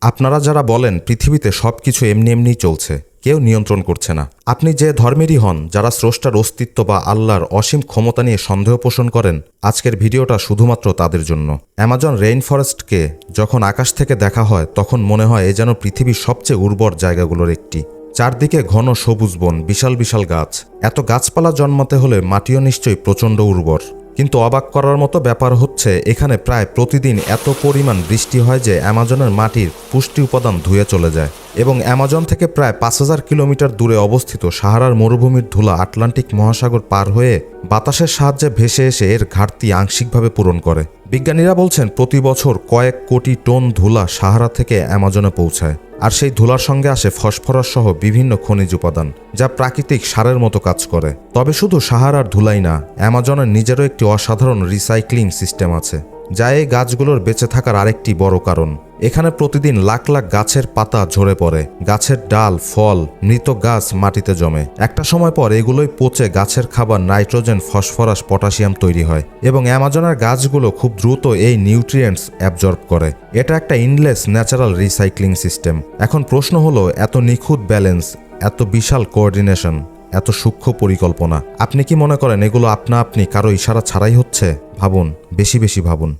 আপনারা যারা বলেন পৃথিবীতে সবকিছু এমনি এমনিই চলছে, কেউ নিয়ন্ত্রণ করছে না, আপনি যে ধর্মেরই হন, যারা স্রষ্টার অস্তিত্ব বা আল্লাহর অসীম ক্ষমতা নিয়ে সন্দেহ পোষণ করেন, আজকের ভিডিওটা শুধুমাত্র তাদের জন্য। অ্যামাজন রেইন ফরেস্টকে যখন আকাশ থেকে দেখা হয় তখন মনে হয় এ যেন পৃথিবীর সবচেয়ে উর্বর জায়গাগুলোর একটি। চারদিকে ঘন সবুজ বন, বিশাল বিশাল গাছ। এত গাছপালা জন্মাতে হলে মাটিও নিশ্চয়ই প্রচণ্ড উর্বর। কিন্তু অবাক করার মতো ব্যাপার হচ্ছে, এখানে প্রায় প্রতিদিন এত পরিমাণ বৃষ্টি হয় যে অ্যামাজনের মাটির পুষ্টি উপাদান ধুয়ে চলে যায়। এবং অ্যামাজন থেকে প্রায় ৫,০০০ কিলোমিটার দূরে অবস্থিত সাহারার মরুভূমির ধুলা আটলান্টিক মহাসাগর পার হয়ে বাতাসের সাহায্যে ভেসে এসে এর ঘাটতি আংশিকভাবে পূরণ করে। বিজ্ঞানীরা বলছেন প্রতি বছর কয়েক কোটি টন ধুলা সাহারা থেকে অ্যামাজনে পৌঁছায়। আর সেই ধুলার সঙ্গে আসে ফসফরাস সহ বিভিন্ন খনিজ উপাদান, যা প্রাকৃতিক সারের মতো কাজ করে। তবে শুধু সাহারার ধুলাই না, অ্যামাজনের নিজেরও একটি অসাধারণ রিসাইক্লিং সিস্টেম আছে, যা এই গাছগুলোর বেঁচে থাকার আরেকটি বড় কারণ। এখানে প্রতিদিন লাখ লাখ গাছের পাতা ঝরে পড়ে, গাছের ডাল, ফল, মৃত গাছ মাটিতে জমে। একটা সময় পর এগুলোই পচে গাছের খাবার নাইট্রোজেন, ফসফরাস, পটাশিয়াম তৈরি হয় এবং অ্যামাজনের গাছগুলো খুব দ্রুত এই নিউট্রিয়েন্টস অ্যাবজর্ব করে। এটা একটা ইনলেস ন্যাচারাল রিসাইক্লিং সিস্টেম। এখন প্রশ্ন হলো, এত নিখুঁত ব্যালেন্স, এত বিশাল কোঅর্ডিনেশন, এত সূক্ষ্ম পরিকল্পনা, আপনি কি মনে করেন এগুলো আপনা আপনি কারো ইশারা ছাড়াই হচ্ছে? ভাবুন, বেশি বেশি ভাবুন।